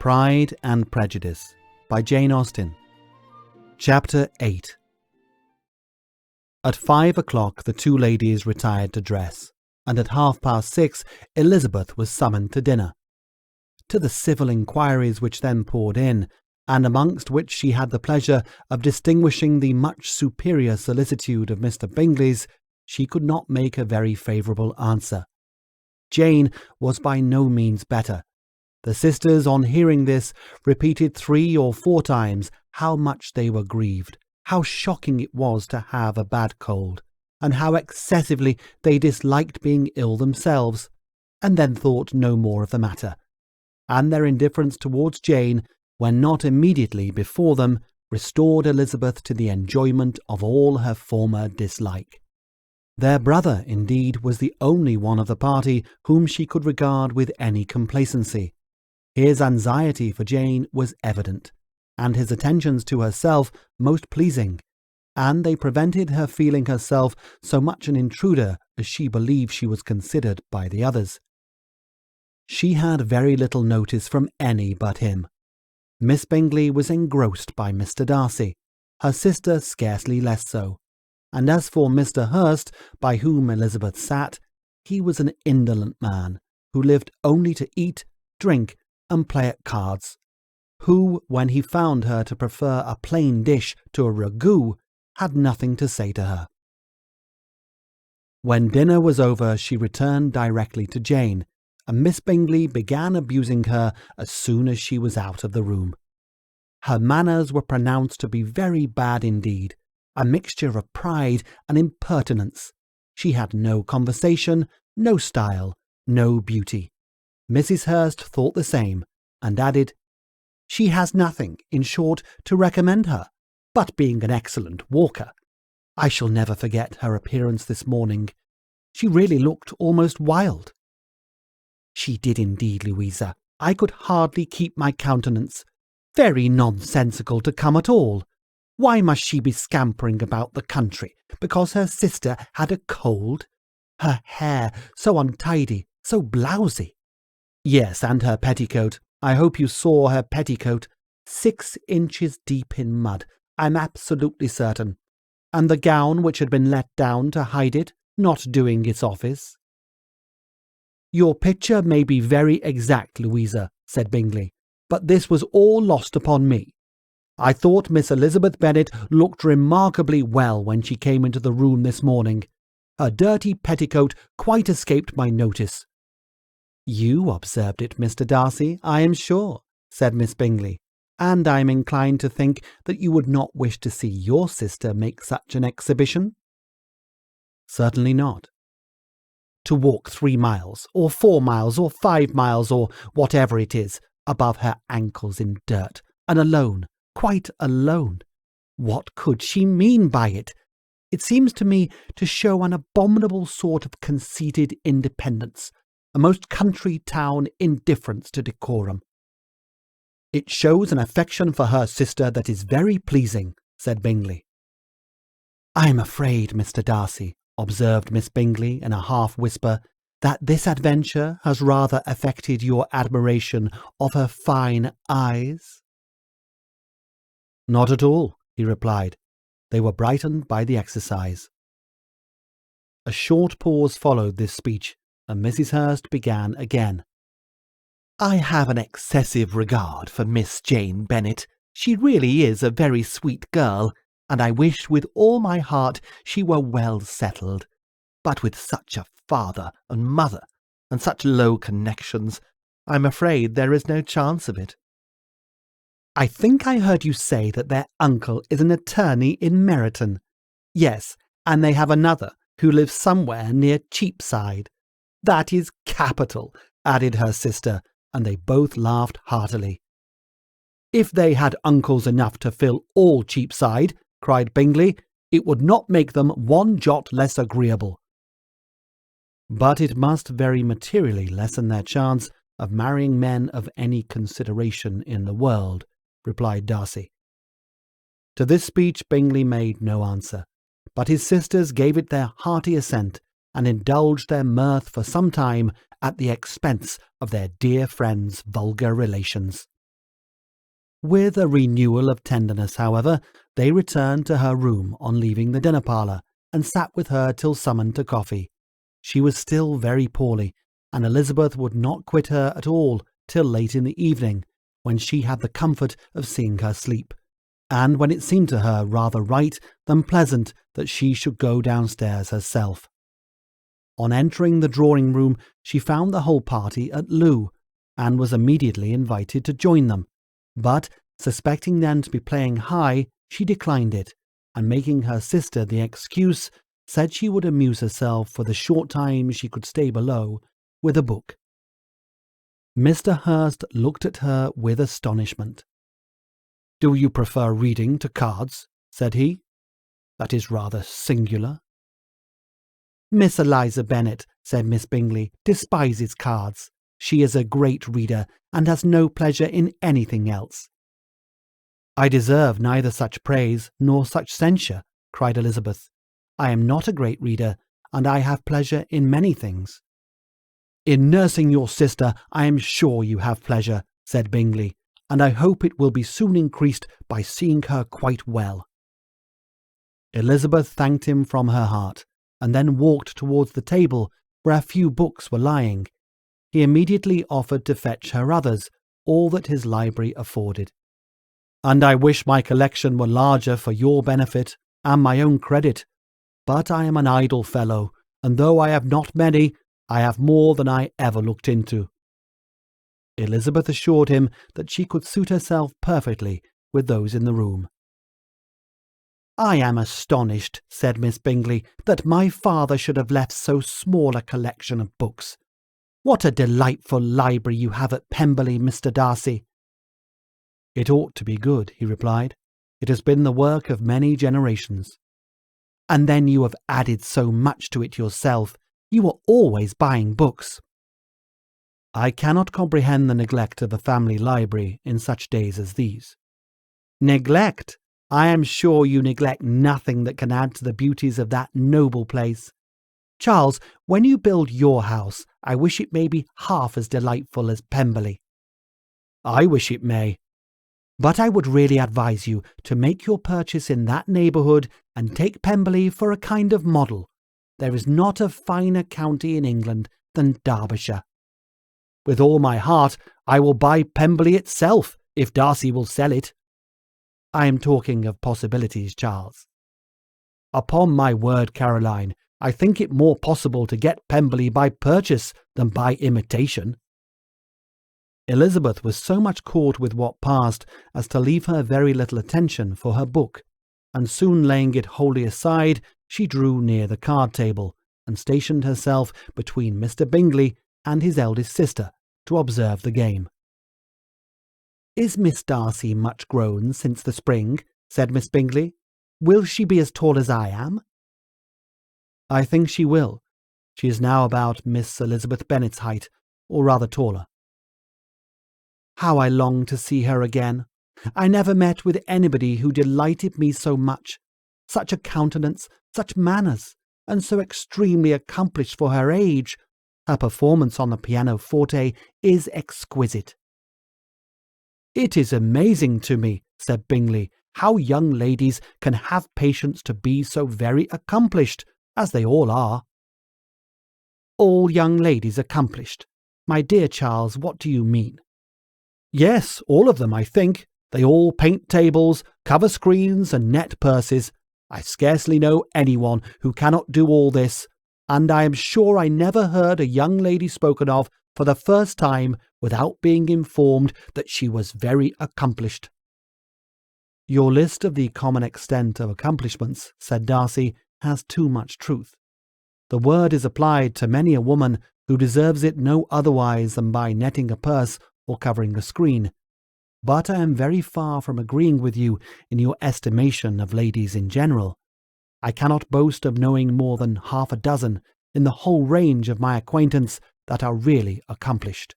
Pride and Prejudice by Jane Austen. Chapter 8. At 5 o'clock the two ladies retired to dress, and at 6:30 Elizabeth was summoned to dinner. To the civil inquiries which then poured in, and amongst which she had the pleasure of distinguishing the much superior solicitude of Mr. Bingley's, she could not make a very favourable answer. Jane was by no means better. The sisters, on hearing this, repeated 3 or 4 times how much they were grieved, how shocking it was to have a bad cold, and how excessively they disliked being ill themselves, and then thought no more of the matter, and their indifference towards Jane, when not immediately before them, restored Elizabeth to the enjoyment of all her former dislike. Their brother, indeed, was the only one of the party whom she could regard with any complacency. His anxiety for Jane was evident, and his attentions to herself most pleasing, and they prevented her feeling herself so much an intruder as she believed she was considered by the others. She had very little notice from any but him. Miss Bingley was engrossed by Mr. Darcy, her sister scarcely less so, and as for Mr. Hurst, by whom Elizabeth sat, he was an indolent man, who lived only to eat, drink, and play at cards, who, when he found her to prefer a plain dish to a ragout, had nothing to say to her. When dinner was over, she returned directly to Jane, and Miss Bingley began abusing her as soon as she was out of the room. Her manners were pronounced to be very bad indeed, a mixture of pride and impertinence. She had no conversation, no style, no beauty. Mrs. Hurst thought the same, and added, "She has nothing, in short, to recommend her, but being an excellent walker. I shall never forget her appearance this morning. She really looked almost wild." "She did indeed, Louisa. I could hardly keep my countenance. Very nonsensical to come at all. Why must she be scampering about the country, because her sister had a cold? Her hair so untidy, so blousy. Yes, and her petticoat. I hope you saw her petticoat. 6 inches deep in mud, I'm absolutely certain. And the gown which had been let down to hide it, not doing its office." "Your picture may be very exact, Louisa," said Bingley, "but this was all lost upon me. I thought Miss Elizabeth Bennet looked remarkably well when she came into the room this morning. Her dirty petticoat quite escaped my notice." "You observed it, Mr. Darcy, I am sure," said Miss Bingley, "and I am inclined to think that you would not wish to see your sister make such an exhibition." "Certainly not." "To walk 3 miles, or 4 miles, or 5 miles, or whatever it is, above her ankles in dirt, and alone, quite alone. What could she mean by it? It seems to me to show an abominable sort of conceited independence, a most country town indifference to decorum." "It shows an affection for her sister that is very pleasing," said Bingley. "I am afraid, Mr. Darcy," observed Miss Bingley in a half-whisper, "that this adventure has rather affected your admiration of her fine eyes." "Not at all," he replied. They were brightened by the exercise. A short pause followed this speech, and Mrs. Hurst began again. "I have an excessive regard for Miss Jane Bennet. She really is a very sweet girl, and I wish with all my heart she were well settled. But with such a father and mother, and such low connections, I'm afraid there is no chance of it." "I think I heard you say that their uncle is an attorney in Meryton." "Yes, and they have another, who lives somewhere near Cheapside." "That is capital," added her sister, and they both laughed heartily. "If they had uncles enough to fill all Cheapside," cried Bingley, "it would not make them 1 jot less agreeable." "But it must very materially lessen their chance of marrying men of any consideration in the world," replied Darcy. To this speech Bingley made no answer, but his sisters gave it their hearty assent, and indulged their mirth for some time at the expense of their dear friend's vulgar relations. With a renewal of tenderness, however, they returned to her room on leaving the dinner parlour, and sat with her till summoned to coffee. She was still very poorly, and Elizabeth would not quit her at all till late in the evening, when she had the comfort of seeing her sleep, and when it seemed to her rather right than pleasant that she should go downstairs herself. On entering the drawing-room, she found the whole party at loo, and was immediately invited to join them, but, suspecting them to be playing high, she declined it, and making her sister the excuse, said she would amuse herself for the short time she could stay below with a book. Mr. Hurst looked at her with astonishment. "Do you prefer reading to cards?" said he. "That is rather singular." "Miss Eliza Bennet," said Miss Bingley, "despises cards. She is a great reader, and has no pleasure in anything else." "I deserve neither such praise nor such censure," cried Elizabeth. "I am not a great reader, and I have pleasure in many things." "In nursing your sister I am sure you have pleasure," said Bingley, "and I hope it will be soon increased by seeing her quite well." Elizabeth thanked him from her heart, and then walked towards the table where a few books were lying. He immediately offered to fetch her others, all that his library afforded. "And I wish my collection were larger for your benefit and my own credit. But I am an idle fellow, and though I have not many, I have more than I ever looked into." Elizabeth assured him that she could suit herself perfectly with those in the room. "I am astonished," said Miss Bingley, "that my father should have left so small a collection of books. What a delightful library you have at Pemberley, Mr. Darcy." "It ought to be good," he replied. "It has been the work of many generations." "And then you have added so much to it yourself. You are always buying books." "I cannot comprehend the neglect of a family library in such days as these." "Neglect? I am sure you neglect nothing that can add to the beauties of that noble place. Charles, when you build your house, I wish it may be half as delightful as Pemberley." "I wish it may." "But I would really advise you to make your purchase in that neighbourhood, and take Pemberley for a kind of model. There is not a finer county in England than Derbyshire." "With all my heart, I will buy Pemberley itself, if Darcy will sell it." "I am talking of possibilities, Charles." "Upon my word, Caroline, I think it more possible to get Pemberley by purchase than by imitation." Elizabeth was so much caught with what passed as to leave her very little attention for her book, and soon laying it wholly aside, she drew near the card table, and stationed herself between Mr. Bingley and his eldest sister to observe the game. "Is Miss Darcy much grown since the spring?" said Miss Bingley. "Will she be as tall as I am?" "I think she will. She is now about Miss Elizabeth Bennet's height, or rather taller." "How I long to see her again! I never met with anybody who delighted me so much. Such a countenance, such manners, and so extremely accomplished for her age. Her performance on the pianoforte is exquisite." "It is amazing to me," said Bingley, "how young ladies can have patience to be so very accomplished, as they all are." "All young ladies accomplished? My dear Charles, what do you mean?" "Yes, all of them, I think. They all paint tables, cover screens, and net purses. I scarcely know anyone who cannot do all this, and I am sure I never heard a young lady spoken of for the first time without being informed that she was very accomplished." "Your list of the common extent of accomplishments," said Darcy, "has too much truth. The word is applied to many a woman who deserves it no otherwise than by netting a purse or covering a screen. But I am very far from agreeing with you in your estimation of ladies in general. I cannot boast of knowing more than half a dozen in the whole range of my acquaintance that are really accomplished."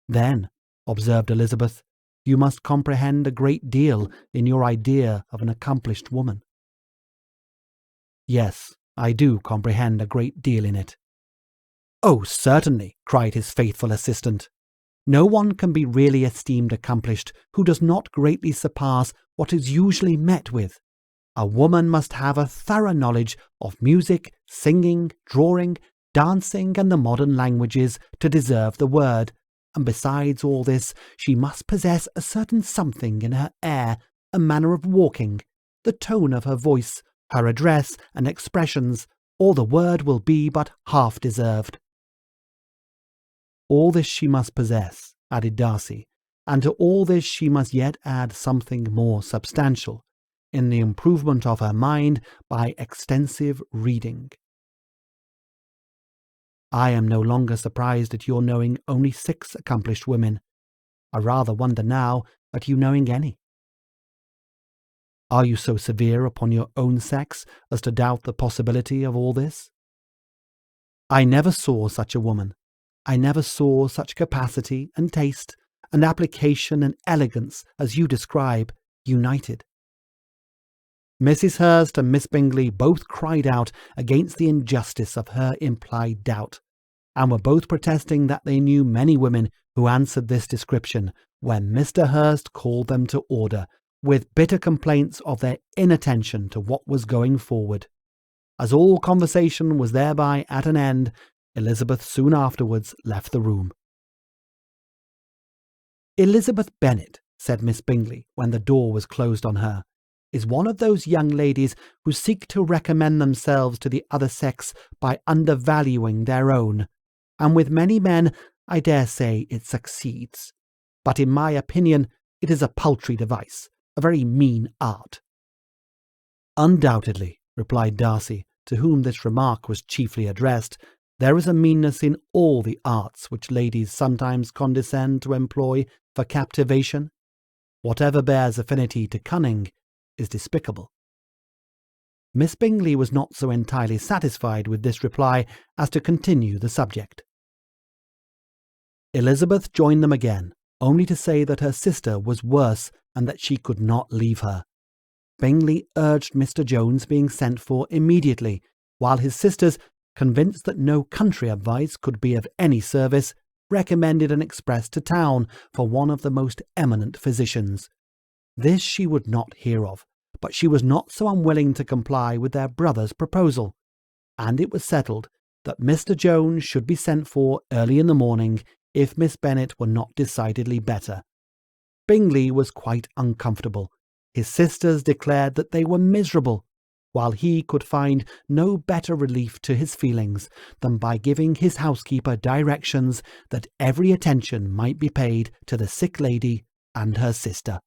"Then," observed Elizabeth, "you must comprehend a great deal in your idea of an accomplished woman." "Yes, I do comprehend a great deal in it." "Oh, certainly," cried his faithful assistant. No one can be really esteemed accomplished who does not greatly surpass what is usually met with. A woman must have a thorough knowledge of music, singing, drawing, dancing, and the modern languages to deserve the word, and besides all this, she must possess a certain something in her air, a manner of walking, the tone of her voice, her address and expressions, or the word will be but half deserved. All this she must possess, added Darcy, and to all this she must yet add something more substantial, in the improvement of her mind by extensive reading. I am no longer surprised at your knowing only 6 accomplished women. I rather wonder now at you knowing any. Are you so severe upon your own sex as to doubt the possibility of all this? I never saw such a woman. I never saw such capacity and taste and application and elegance as you describe, united. Mrs. Hurst and Miss Bingley both cried out against the injustice of her implied doubt, and were both protesting that they knew many women who answered this description, when Mr. Hurst called them to order, with bitter complaints of their inattention to what was going forward. As all conversation was thereby at an end, Elizabeth soon afterwards left the room. Elizabeth Bennet, said Miss Bingley, when the door was closed on her, is one of those young ladies who seek to recommend themselves to the other sex by undervaluing their own, and with many men I dare say it succeeds. But in my opinion it is a paltry device, a very mean art. Undoubtedly, replied Darcy, to whom this remark was chiefly addressed, there is a meanness in all the arts which ladies sometimes condescend to employ for captivation. Whatever bears affinity to cunning is despicable. Miss Bingley was not so entirely satisfied with this reply as to continue the subject. Elizabeth joined them again, only to say that her sister was worse and that she could not leave her. Bingley urged Mr. Jones being sent for immediately, while his sisters, convinced that no country advice could be of any service, recommended an express to town for one of the most eminent physicians. This she would not hear of, but she was not so unwilling to comply with their brother's proposal, and it was settled that Mr. Jones should be sent for early in the morning if Miss Bennet were not decidedly better. Bingley was quite uncomfortable. His sisters declared that they were miserable, while he could find no better relief to his feelings than by giving his housekeeper directions that every attention might be paid to the sick lady and her sister.